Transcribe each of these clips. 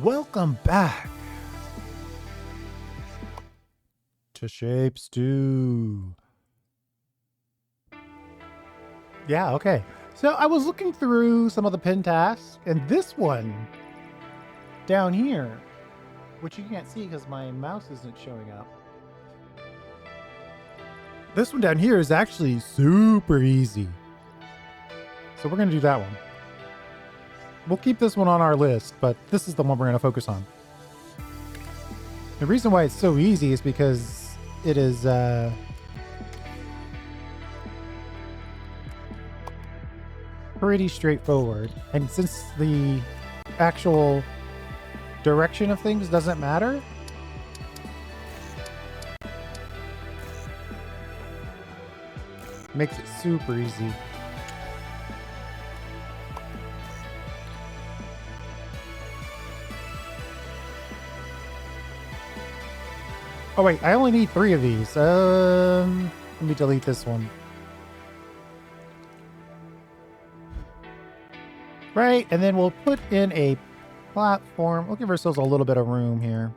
Welcome back to Shapes 2. Yeah, okay. So I was looking through some of the pin tasks, and this one down here, which you can't see because my mouse isn't showing up. This one down here is actually super easy. So we're going to do that one. We'll keep this one on our list, but this is the one we're going to focus on. The reason why it's so easy is because it is pretty straightforward. And since the actual direction of things doesn't matter, makes it super easy. Oh wait, I only need 3 of these. Let me delete this one. Right, and then we'll put in a platform. We'll give ourselves a little bit of room here.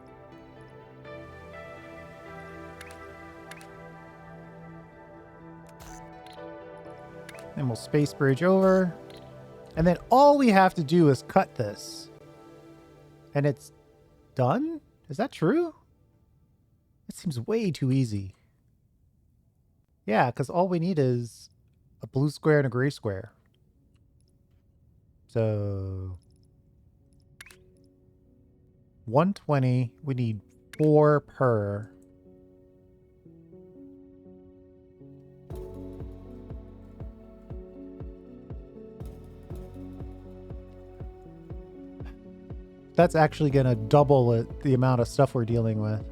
Then we'll space bridge over. And then all we have to do is cut this. And it's done? Is that true? It seems way too easy. Yeah, because all we need is a blue square and a gray square. So 120, we need 4 per. That's actually going to double the amount of stuff we're dealing with.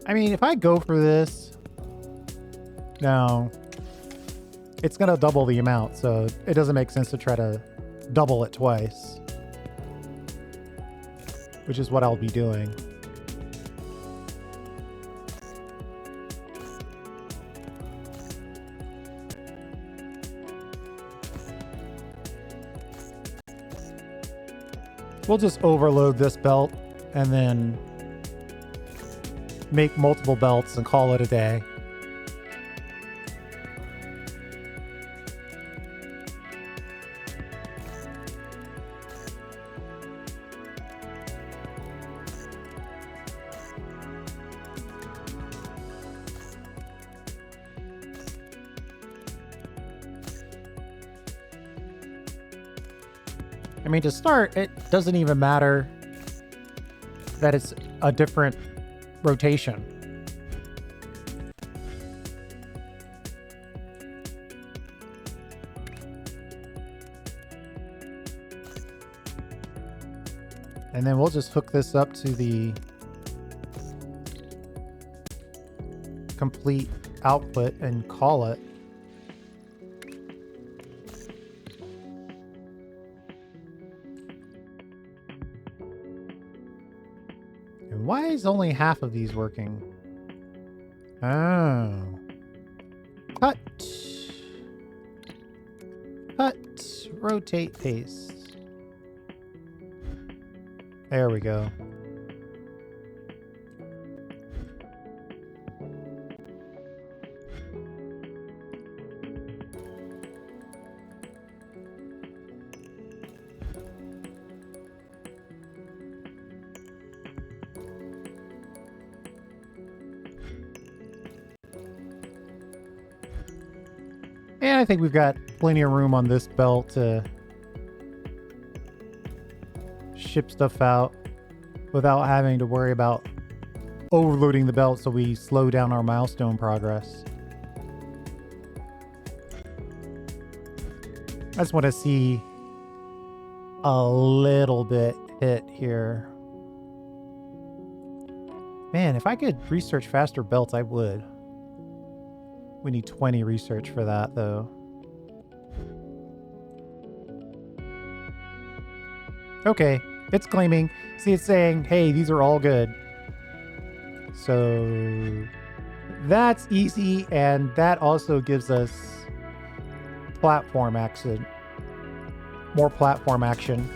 I mean, if I go for this, no, it's going to double the amount, so it doesn't make sense to try to double it twice, which is what I'll be doing. We'll just overload this belt and then make multiple belts and call it a day. I mean, to start, it doesn't even matter that it's a different rotation. And then we'll just hook this up to the complete output and call it. And why is only half of these working? Oh. Cut. Cut. Rotate, paste. There we go. And I think we've got plenty of room on this belt to ship stuff out without having to worry about overloading the belt so we slow down our milestone progress. I just want to see a little bit hit here. Man, if I could research faster belts, I would. We need 20 research for that, though. Okay, it's claiming. See, it's saying, hey, these are all good. So that's easy, and that also gives us platform action. More platform action.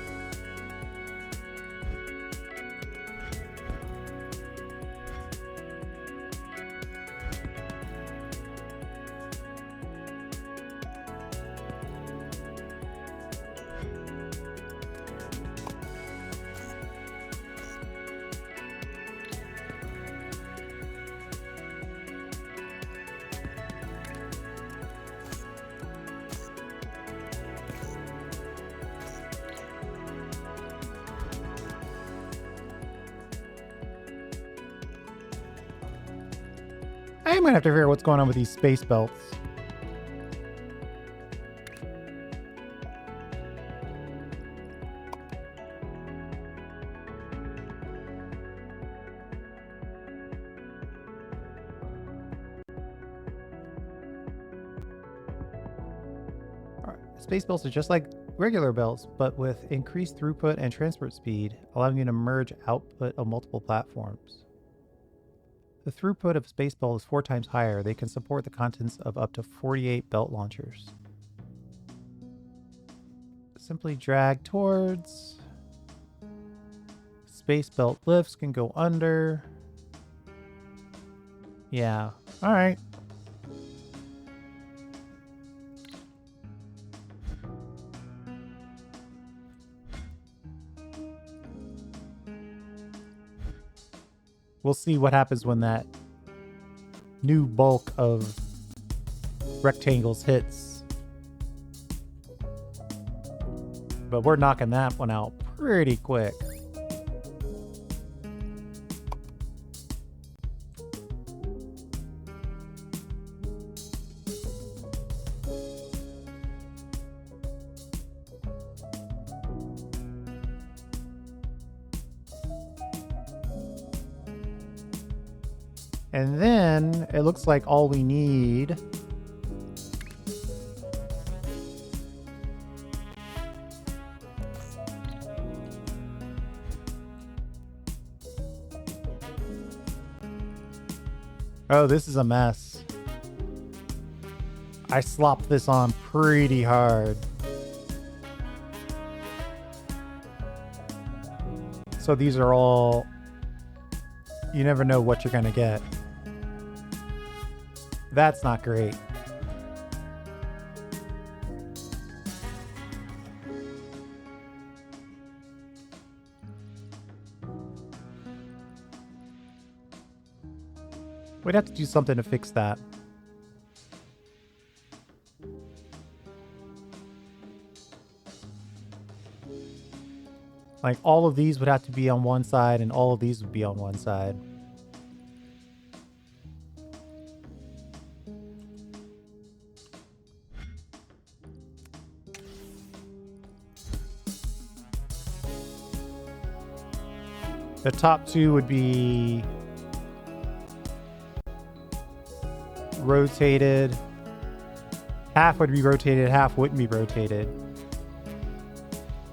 I'm gonna have to figure out what's going on with these space belts. Space belts are just like regular belts, but with increased throughput and transport speed, allowing you to merge output of multiple platforms. The throughput of space belt is 4 times higher. They can support the contents of up to 48 belt launchers. Simply drag towards. Space belt lifts can go under. Yeah. All right. We'll see what happens when that new bulk of rectangles hits. But we're knocking that one out pretty quick. And then it looks like all we need oh, this is a mess. I slopped this on pretty hard. So these are all, you never know what you're gonna get. That's not great. We'd have to do something to fix that. Like all of these would have to be on one side and all of these would be on one side. The top two would be rotated. Half would be rotated, half wouldn't be rotated.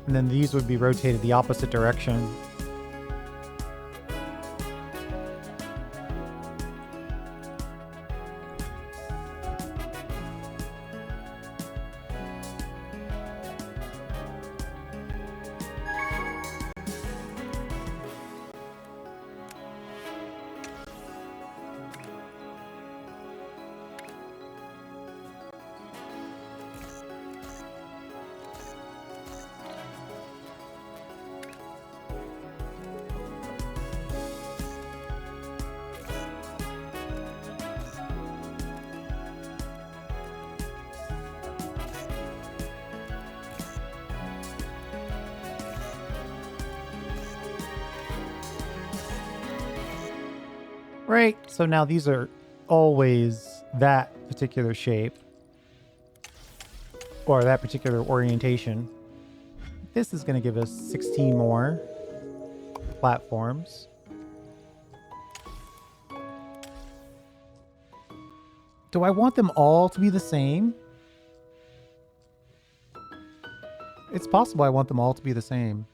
And then these would be rotated the opposite direction. Right, so now these are always that particular shape or that particular orientation. This is going to give us 16 more platforms. Do I want them all to be the same? It's possible I want them all to be the same.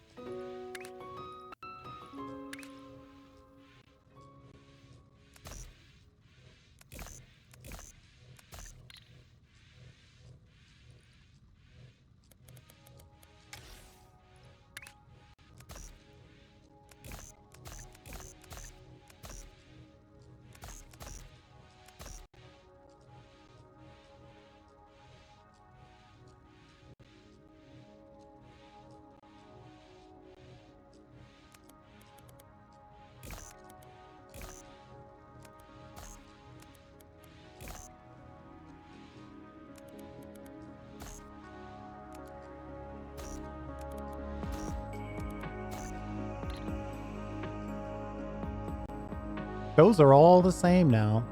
Those are all the same now.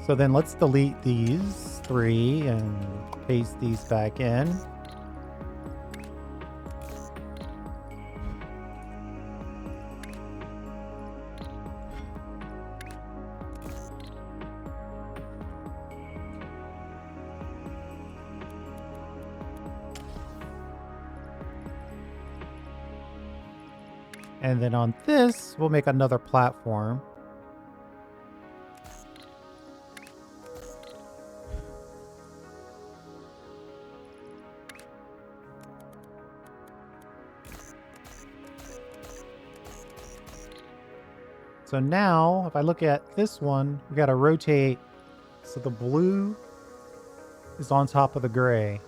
So then let's delete these 3 and paste these back in. And then on this, we'll make another platform. So now, if I look at this one, we got to rotate so the blue is on top of the gray.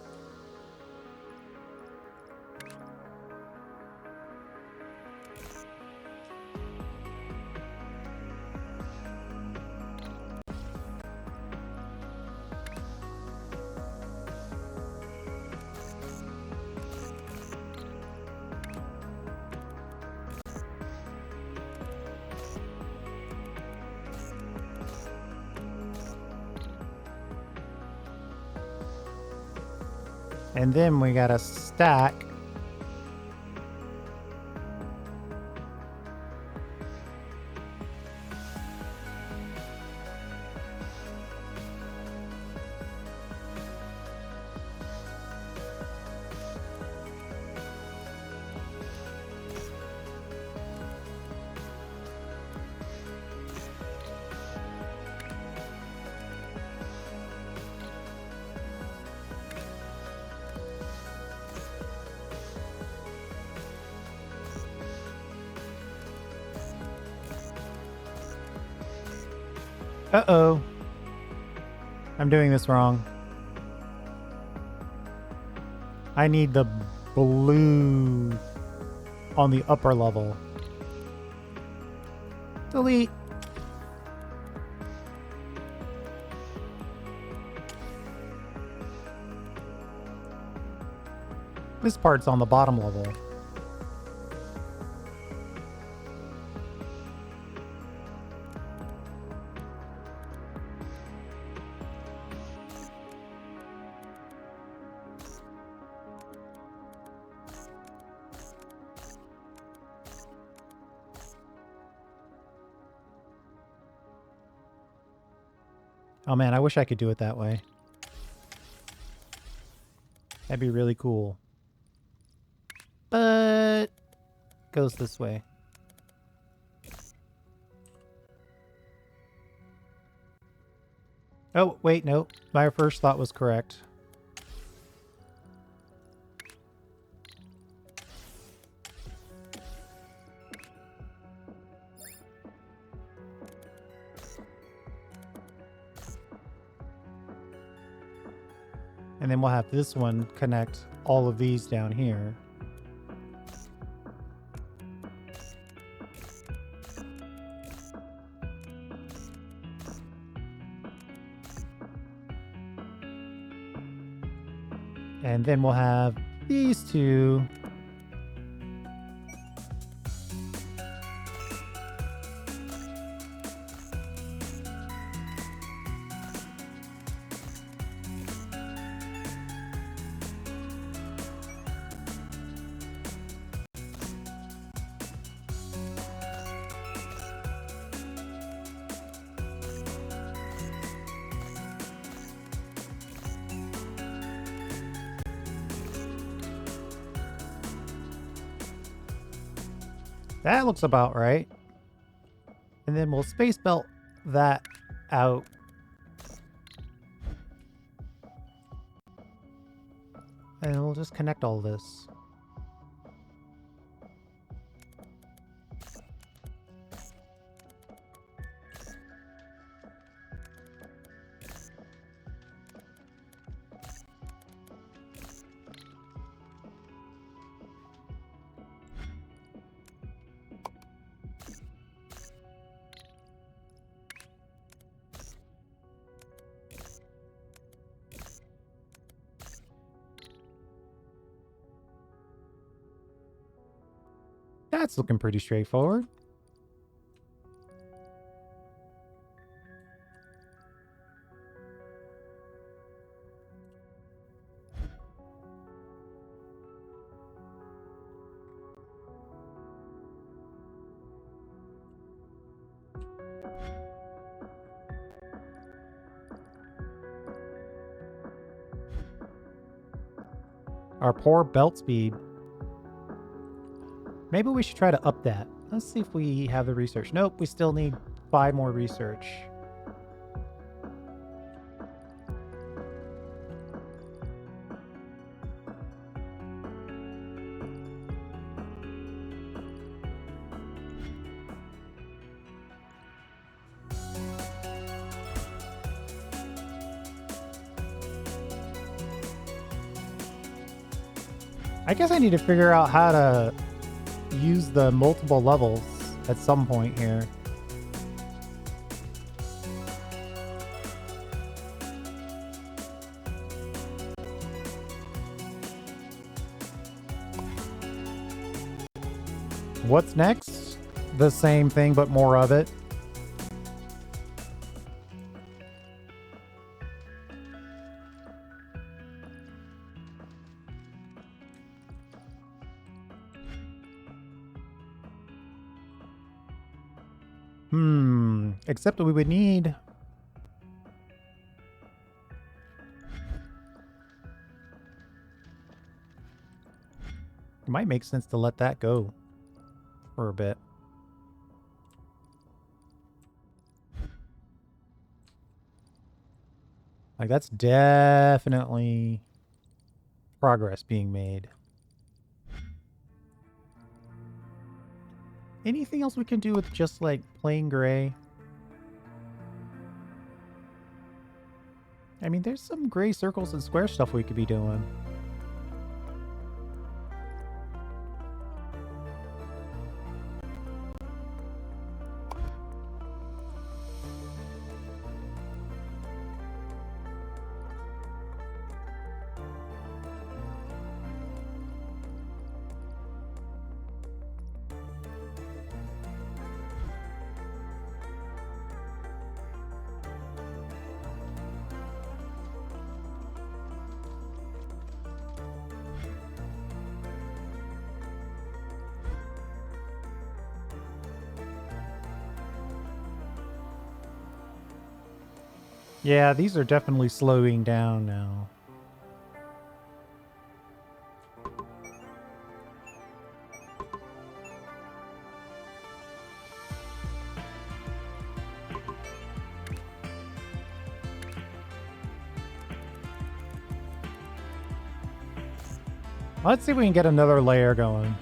And then we got to stack Uh-oh. I'm doing this wrong. I need the blue on the upper level. Delete. This part's on the bottom level. Oh man, I wish I could do it that way. That'd be really cool. But it goes this way. Oh, wait, no. My first thought was correct. And then we'll have this one connect all of these down here. And then we'll have these two . That looks about right. And then we'll space belt that out. And we'll just connect all this. That's looking pretty straightforward. Our poor belt speed. Maybe we should try to up that. Let's see if we have the research. Nope, we still need 5 more research. I guess I need to figure out how to use the multiple levels at some point here. What's next? The same thing, but more of it. Except that we would need... It might make sense to let that go for a bit. Like, that's definitely progress being made. Anything else we can do with just, like, plain gray? I mean, there's some gray circles and square stuff we could be doing. Yeah, these are definitely slowing down now. Let's see if we can get another layer going.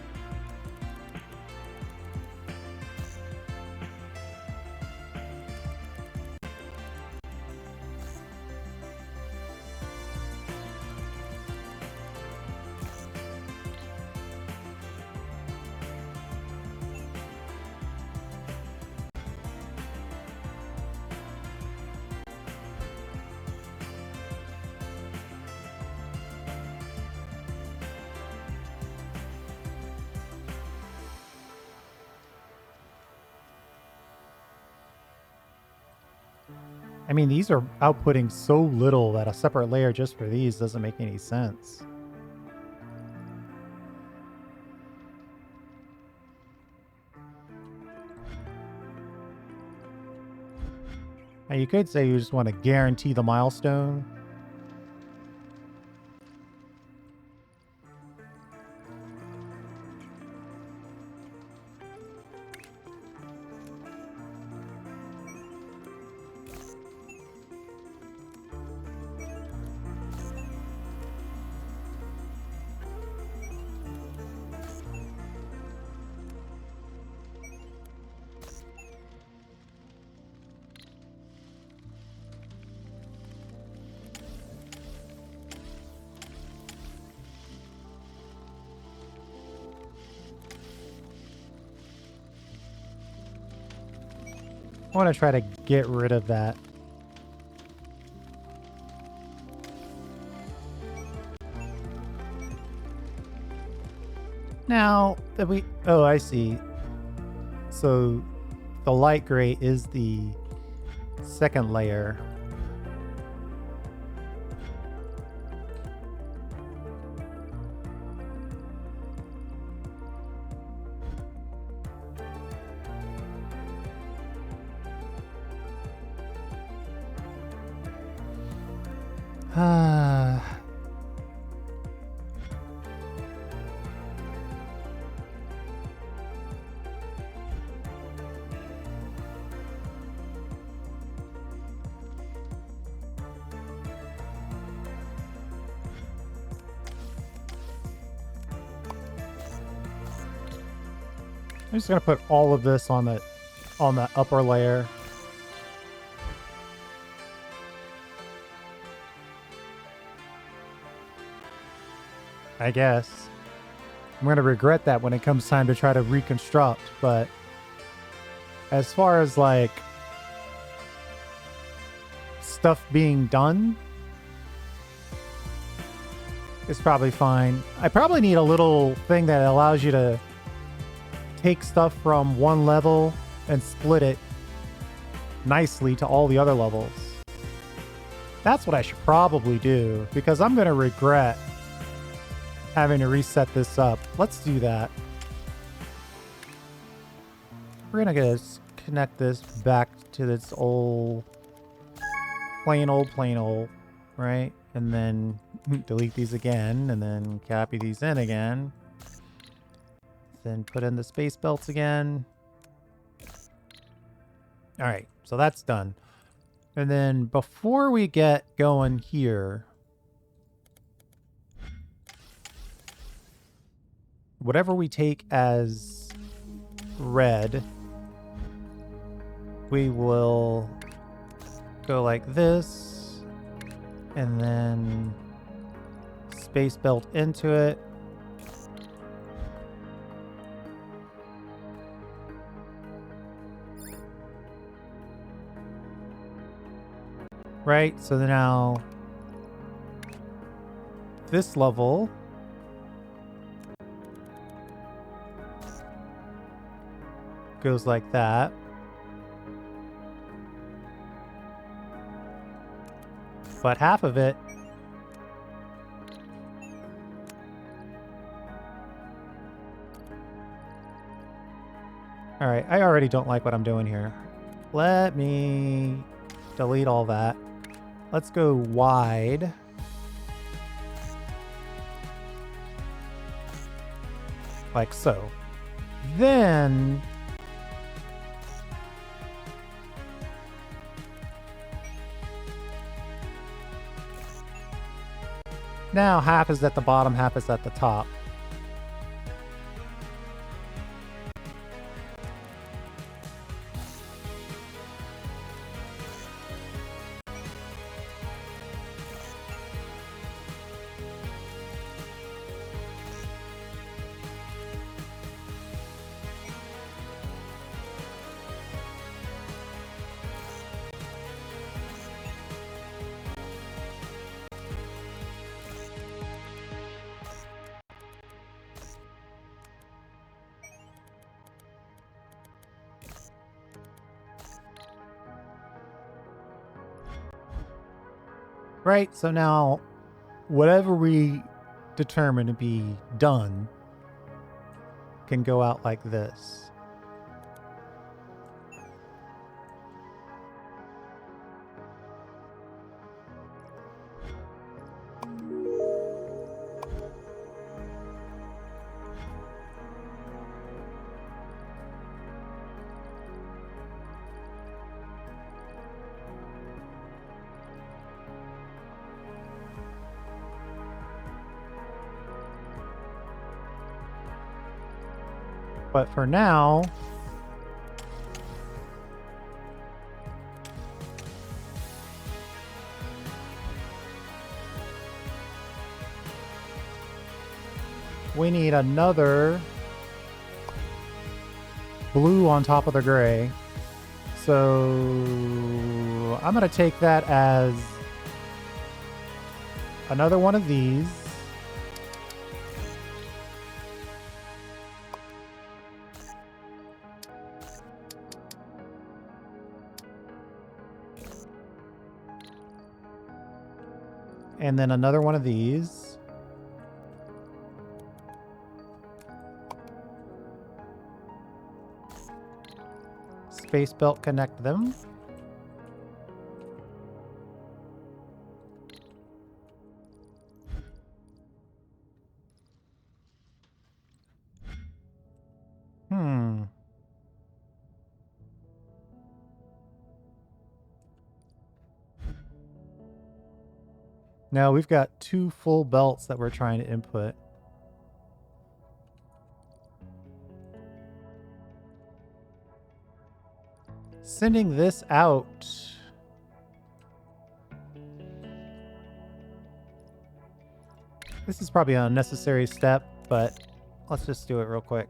I mean, these are outputting so little that a separate layer just for these doesn't make any sense. Now, you could say you just want to guarantee the milestone. I want to try to get rid of that. Now that we... Oh, I see. So the light gray is the second layer. I'm just gonna put all of this on the upper layer. I guess. I'm gonna regret that when it comes time to try to reconstruct, but as far as like stuff being done, it's probably fine. I probably need a little thing that allows you to take stuff from one level and split it nicely to all the other levels. That's what I should probably do, because I'm going to regret having to reset this up. Let's do that. We're going to connect this back to this old, plain old, right? And then delete these again, and then copy these in again. Then put in the space belts again. All right, so that's done. And then before we get going here, whatever we take as red, we will go like this, and then space belt into it. Right, so now this level goes like that. But half of it all right, I already don't like what I'm doing here. Let me delete all that. Let's go wide. Like so. Then now half is at the bottom, half is at the top. Right, so now whatever we determine to be done can go out like this. But for now, we need another blue on top of the gray. So I'm going to take that as another one of these. And then another one of these. Space belt, connect them. Now we've got 2 full belts that we're trying to input. Sending this out. This is probably an unnecessary step, but let's just do it real quick.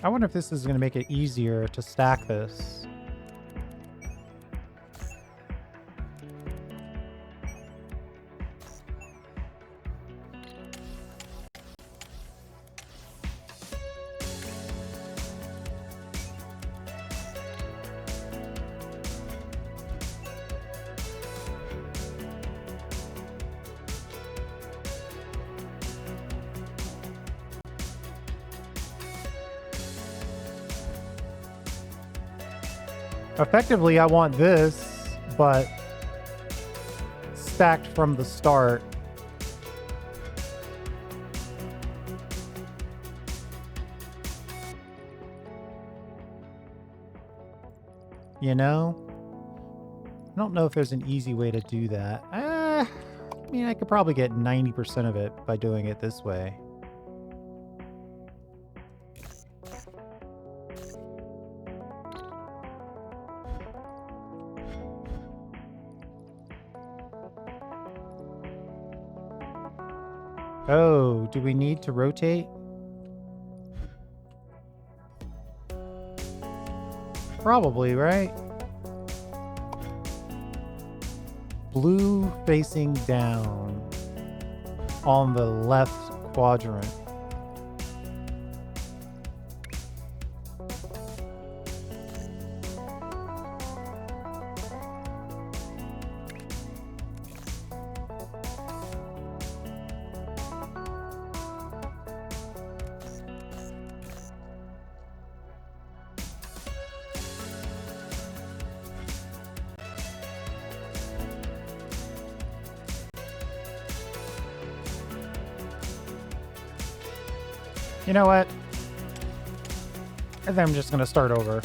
I wonder if this is going to make it easier to stack this. Effectively, I want this, but stacked from the start. You know? I don't know if there's an easy way to do that. I mean, I could probably get 90% of it by doing it this way. Oh, do we need to rotate? Probably, right? Blue facing down on the left quadrant. You know what? I think I'm just going to start over.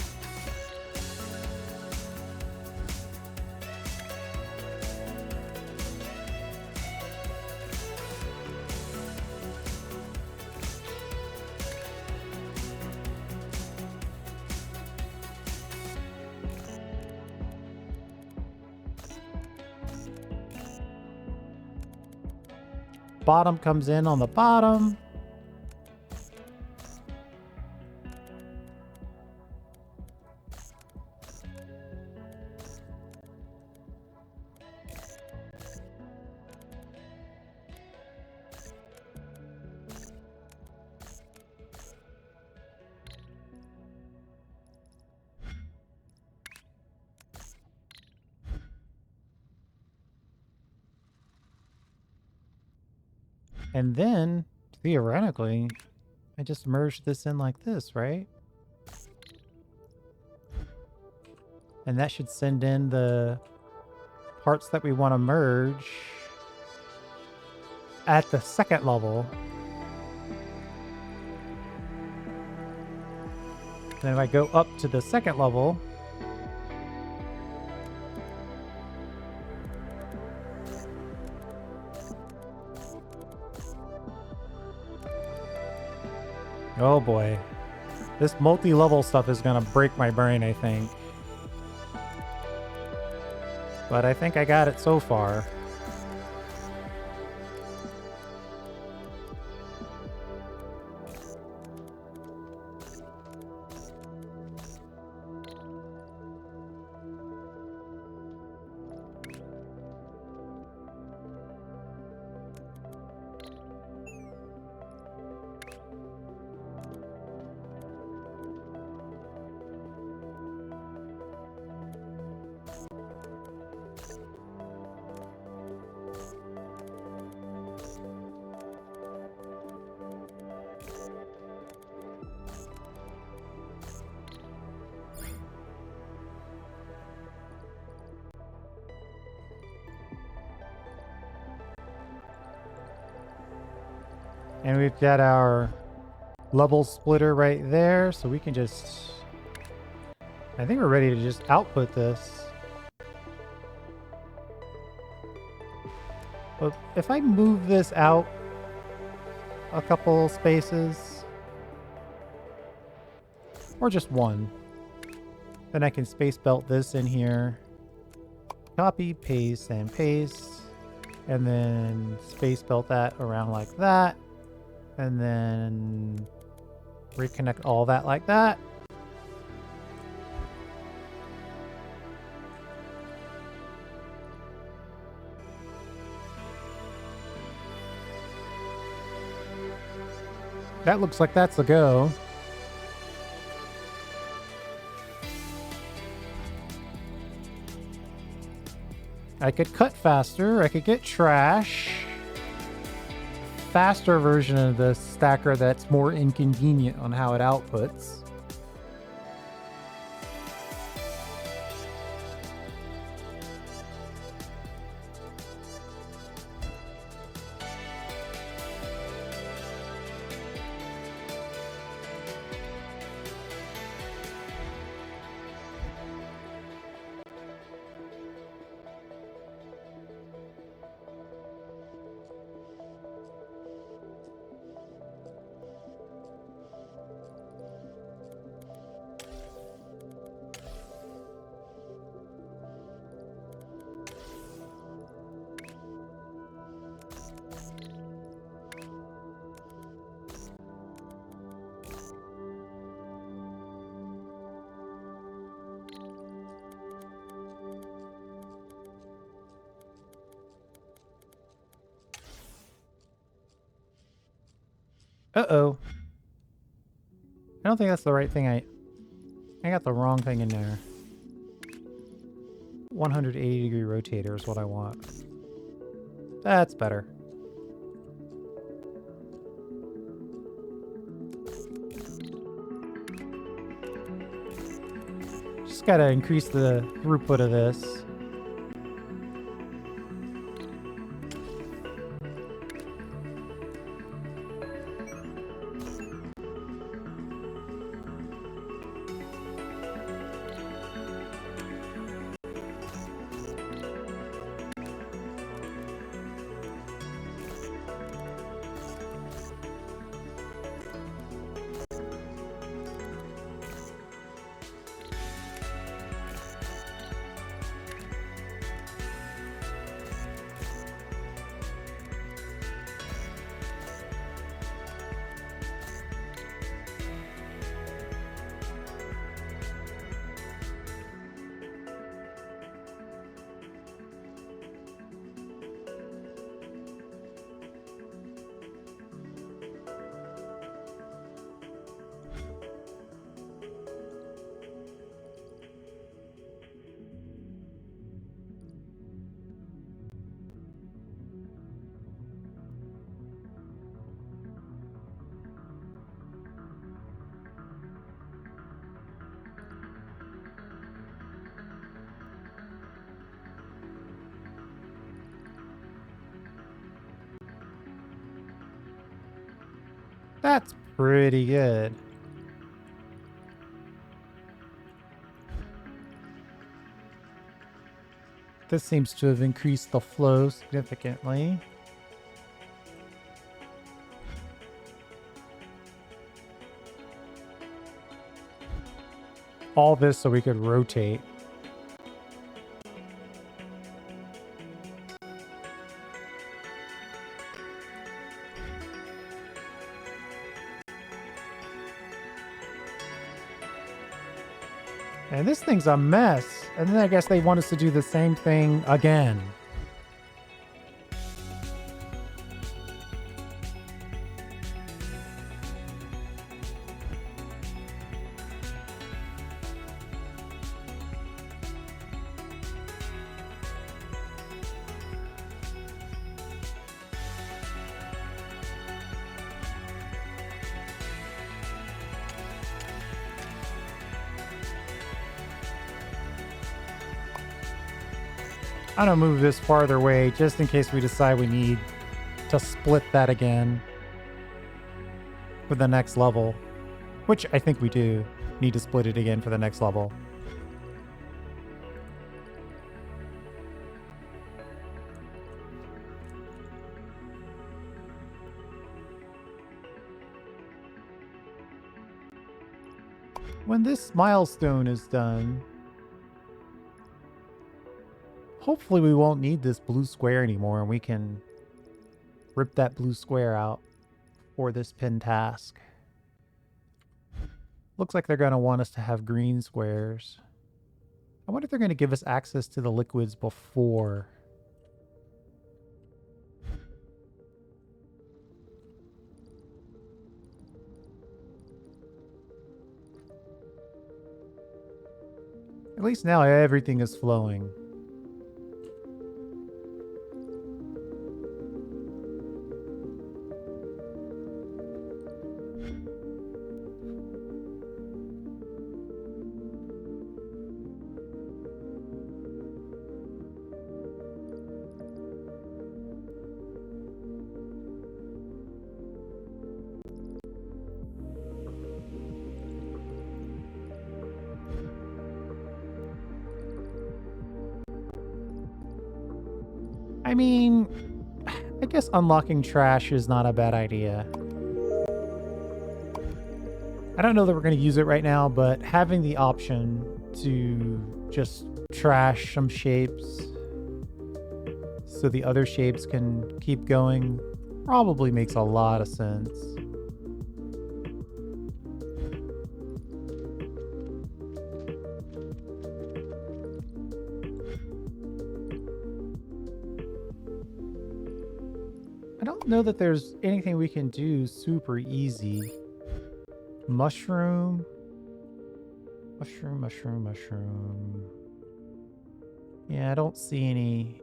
Bottom comes in on the bottom. And then, theoretically, I just merge this in like this, right? And that should send in the parts that we want to merge at the second level. Then if I go up to the second level, oh boy. This multi-level stuff is gonna break my brain, I think. But I think I got it so far. And we've got our level splitter right there, so we can just... I think we're ready to just output this. But if I move this out a couple spaces, or just one, then I can space belt this in here. Copy, paste, and paste. And then space belt that around like that. And then reconnect all that like that. That looks like that's the go. I could cut faster. I could get trash. Faster version of the stacker that's more inconvenient on how it outputs. Uh-oh. I don't think that's the right thing. I got the wrong thing in there. 180-degree rotator is what I want. That's better. Just gotta increase the throughput of this. That's pretty good. This seems to have increased the flow significantly. all this so we could rotate. And this thing's a mess. And then I guess they want us to do the same thing again. I'm gonna move this farther away just in case we decide we need to split that again for the next level, which I think we do need to split it again for the next level. When this milestone is done, hopefully we won't need this blue square anymore and we can rip that blue square out for this pin task. Looks like they're going to want us to have green squares. I wonder if they're going to give us access to the liquids before. At least now everything is flowing. I mean, I guess unlocking trash is not a bad idea. I don't know that we're going to use it right now, but having the option to just trash some shapes so the other shapes can keep going probably makes a lot of sense. I don't know that there's anything we can do super easy. Mushroom. Mushroom, mushroom, mushroom. Yeah, I don't see any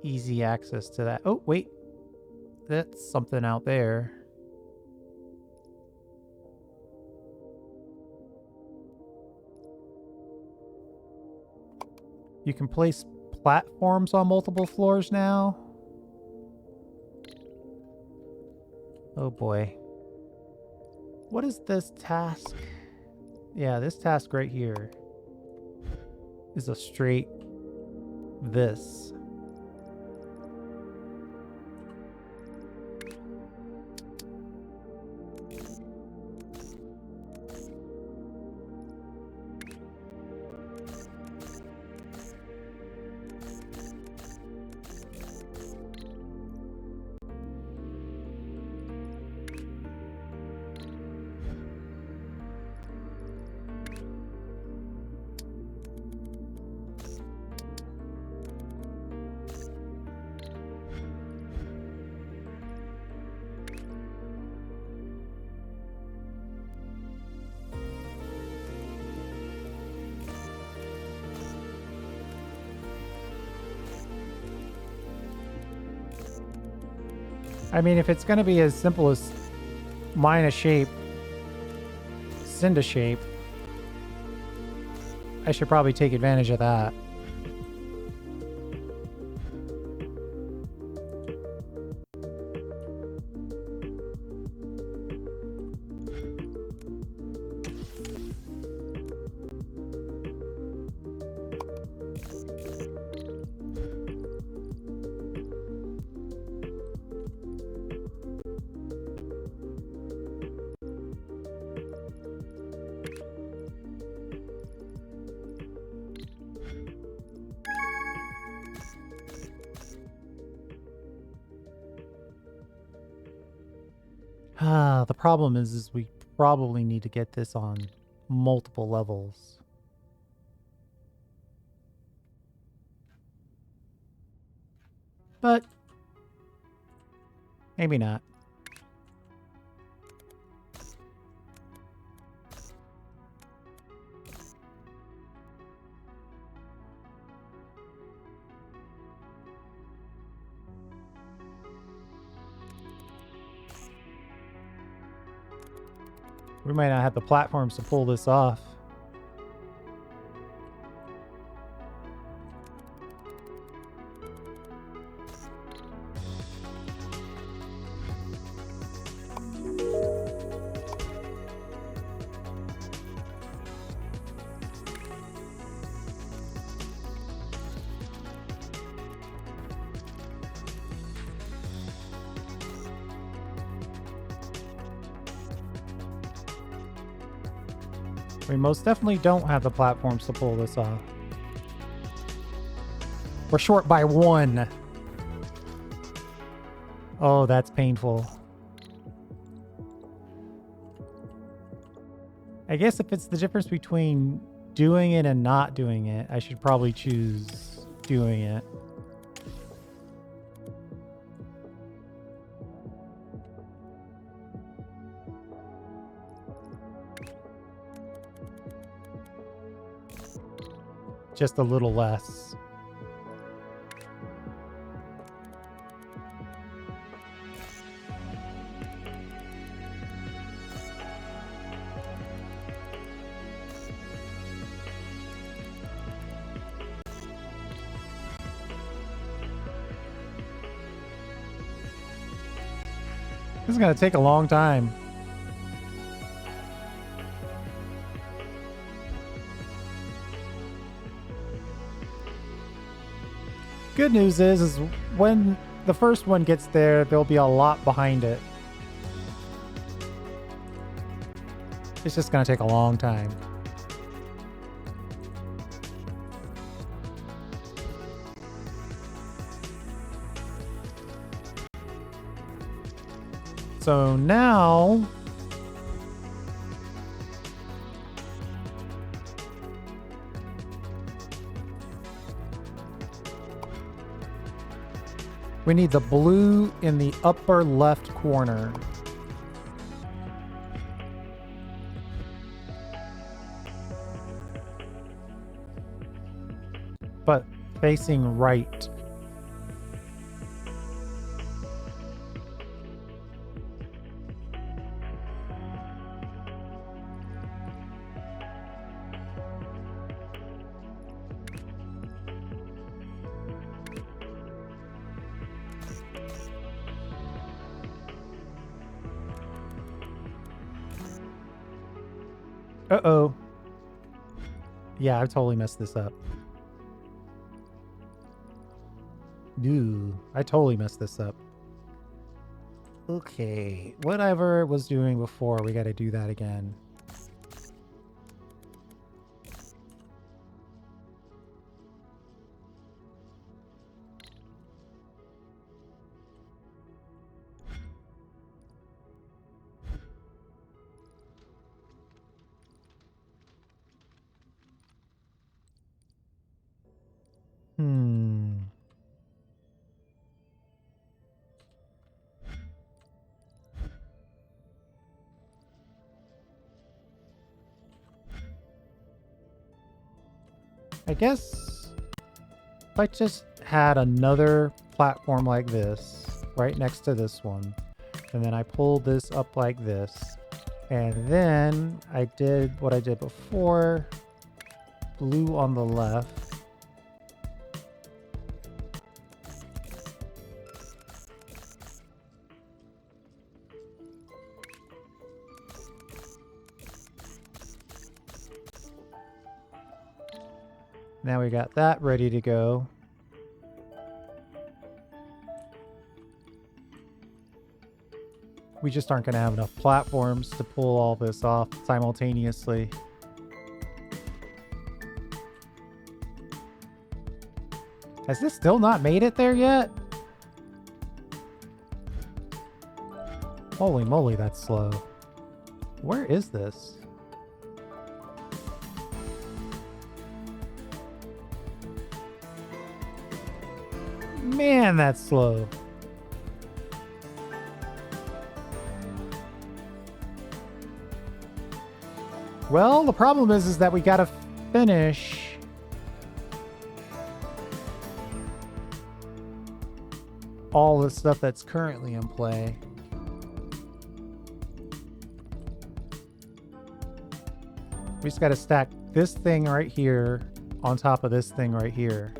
easy access to that. Oh, wait. That's something out there. You can place platforms on multiple floors now. Oh boy. What is this task? Yeah, this task right here is a straight this. I mean, if it's going to be as simple as mine a shape, send a shape, I should probably take advantage of that. The problem is we probably need to get this on multiple levels. But maybe not. We might not have the platforms to pull this off. We most definitely don't have the platforms to pull this off. We're short by 1. Oh, that's painful. I guess if it's the difference between doing it and not doing it, I should probably choose doing it. Just a little less. This is going to take a long time. Good news is when the first one gets there, there'll be a lot behind it. It's just going to take a long time. So now we need the blue in the upper left corner. But facing right. Uh-oh. Yeah, I've totally messed this up. Ooh, I totally messed this up. Okay, whatever it was doing before, we got to do that again. I guess if I just had another platform like this right next to this one, and then I pulled this up like this, and then I did what I did before, blue on the left. Now we got that ready to go. We just aren't going to have enough platforms to pull all this off simultaneously. Has this still not made it there yet? Holy moly, that's slow. Where is this? Man, that's slow. Well, the problem is that we gotta finish all the stuff that's currently in play. We just gotta stack this thing right here on top of this thing right here.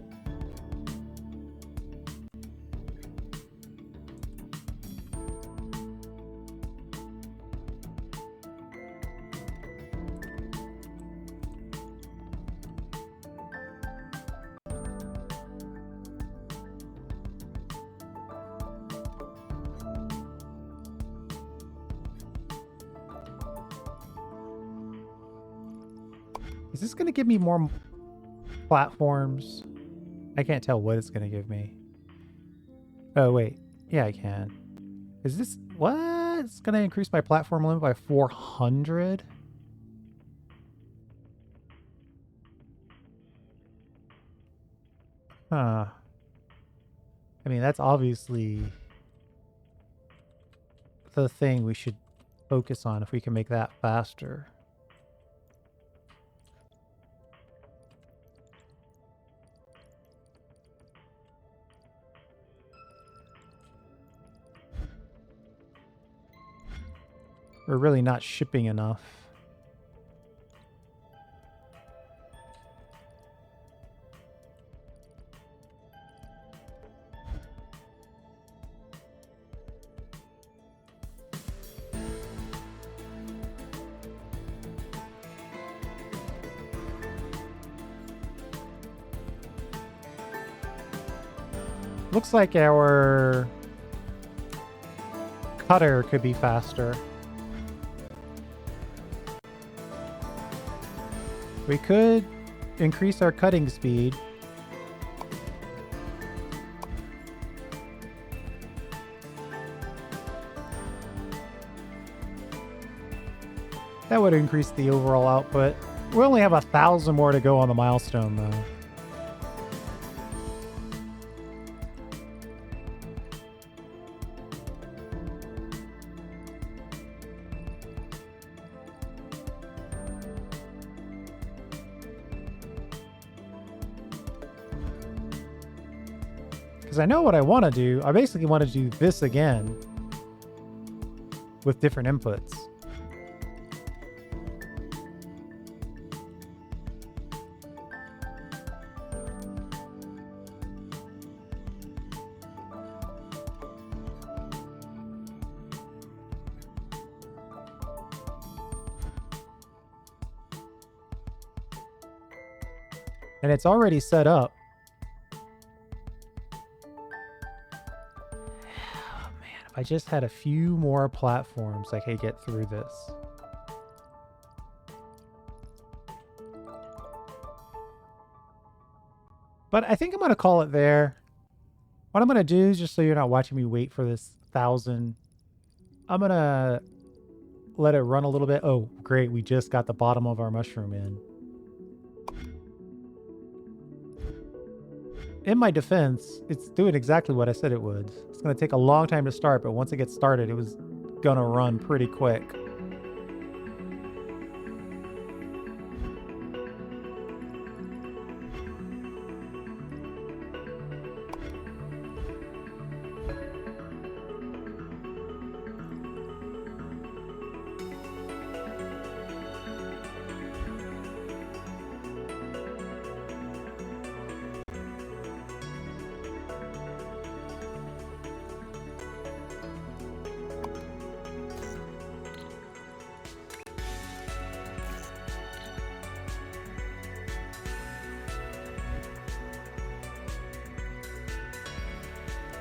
Is this going to give me more platforms? I can't tell what it's going to give me. Oh, wait. Yeah, I can. Is this... What? It's going to increase my platform limit by 400? Huh. I mean, that's obviously the thing we should focus on if we can make that faster. We're really not shipping enough. Looks like our cutter could be faster. We could increase our cutting speed. That would increase the overall output. We only have 1,000 more to go on the milestone, though. Because I know what I want to do. I basically want to do this again with different inputs. And it's already set up. I just had a few more platforms I could get through this. But I think I'm going to call it there. What I'm going to do, just so you're not watching me wait for this 1,000, I'm going to let it run a little bit. Oh, great. We just got the bottom of our mushroom in. In my defense, it's doing exactly what I said it would. It's going to take a long time to start, but once it gets started, it was going to run pretty quick.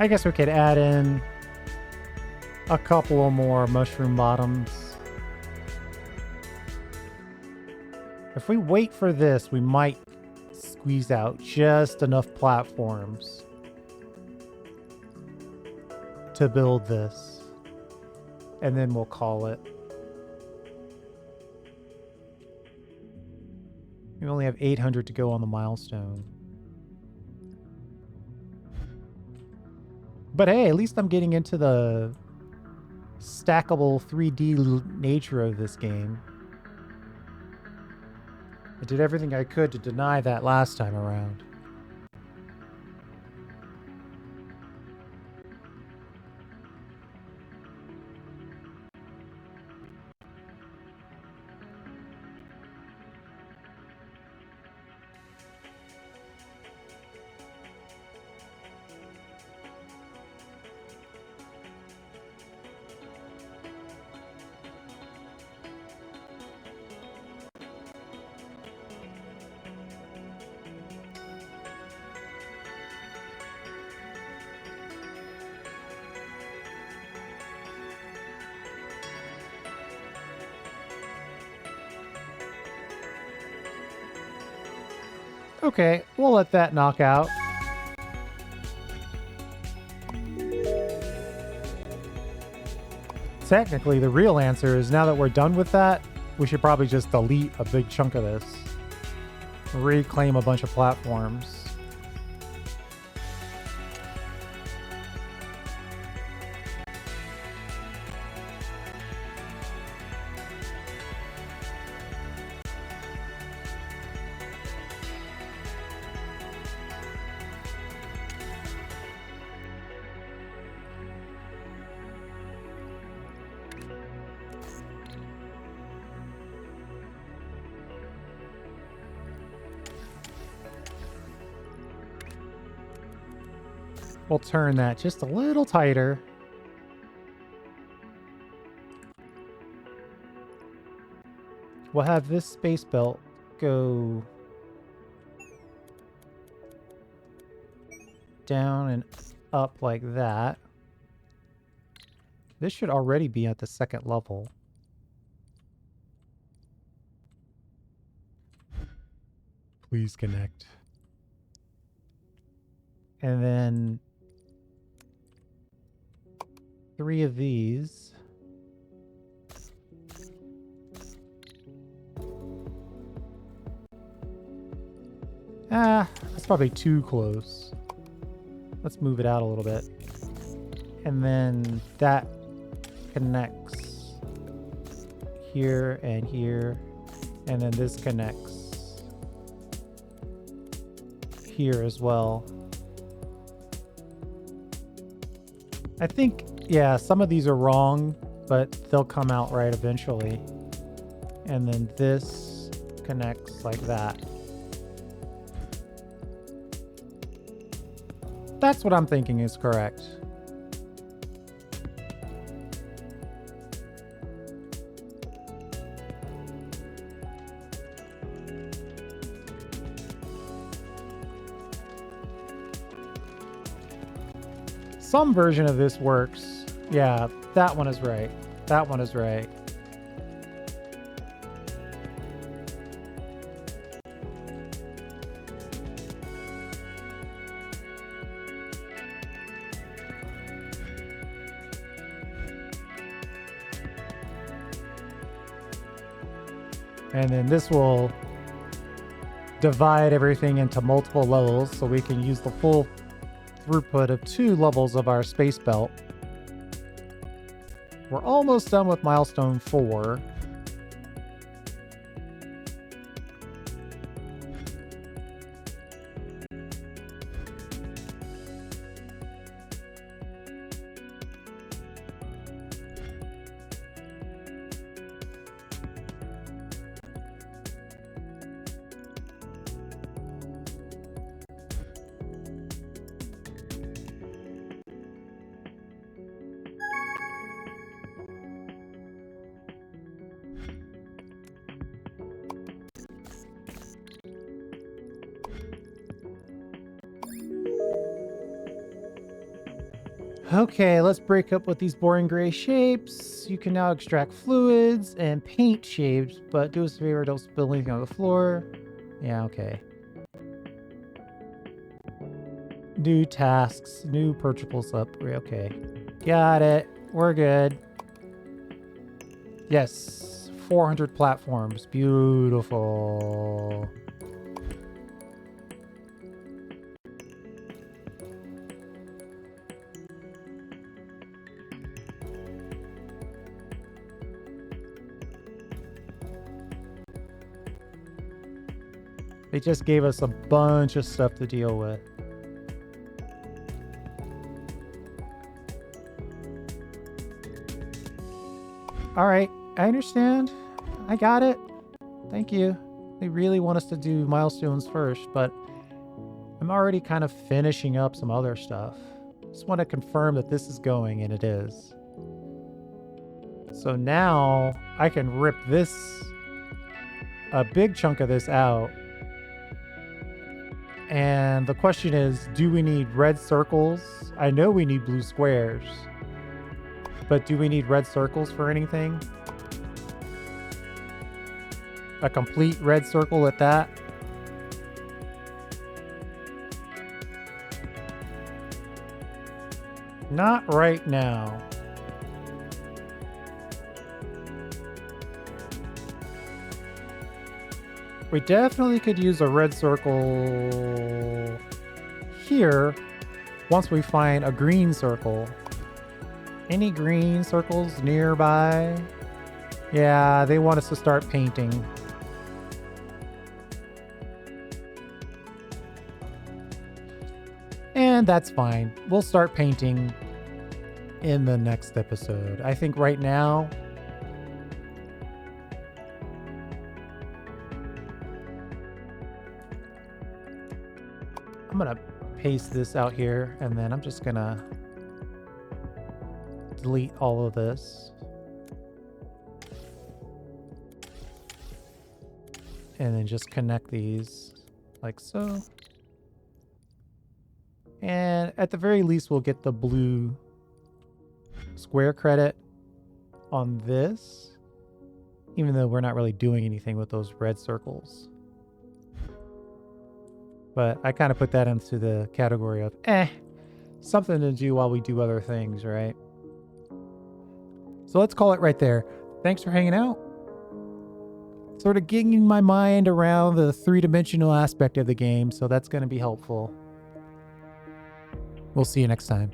I guess we could add in a couple of more mushroom bottoms. If we wait for this, we might squeeze out just enough platforms to build this. And then we'll call it. We only have 800 to go on the milestone. But hey, at least I'm getting into the stackable 3D nature of this game. I did everything I could to deny that last time around. Okay, we'll let that knock out. Technically, the real answer is now that we're done with that, we should probably just delete a big chunk of this. Reclaim a bunch of platforms. We'll turn that just a little tighter. We'll have this space belt go down and up like that. This should already be at the second level. Please connect. And then 3 of these. That's probably too close. Let's move it out a little bit. And then that connects here and here. And then this connects here as well. I think, yeah, some of these are wrong, but they'll come out right eventually. And then this connects like that. That's what I'm thinking is correct. Some version of this works. Yeah, that one is right. That one is right. And then this will divide everything into multiple levels so we can use the full throughput of 2 levels of our space belt. We're almost done with milestone 4. Okay, let's break up with these boring gray shapes. You can now extract fluids and paint shapes, but do us a favor, don't spill anything on the floor. Yeah, okay. New tasks, new purchasables upgrade. Okay, got it. We're good. Yes, 400 platforms. Beautiful. They just gave us a bunch of stuff to deal with. All right, I understand. I got it. Thank you. They really want us to do milestones first, but I'm already kind of finishing up some other stuff. Just want to confirm that this is going, and it is. So now I can rip a big chunk of this out. And the question is, do we need red circles? I know we need blue squares. But do we need red circles for anything? A complete red circle at that? Not right now. We definitely could use a red circle here once we find a green circle. Any green circles nearby? Yeah, they want us to start painting. And that's fine. We'll start painting in the next episode. I think right now, I'm gonna paste this out here, and then I'm just gonna delete all of this. And then just connect these like so. And at the very least, we'll get the blue square credit on this, even though we're not really doing anything with those red circles. But I kind of put that into the category of, something to do while we do other things, right? So let's call it right there. Thanks for hanging out. Sort of getting my mind around the three-dimensional aspect of the game, so that's going to be helpful. We'll see you next time.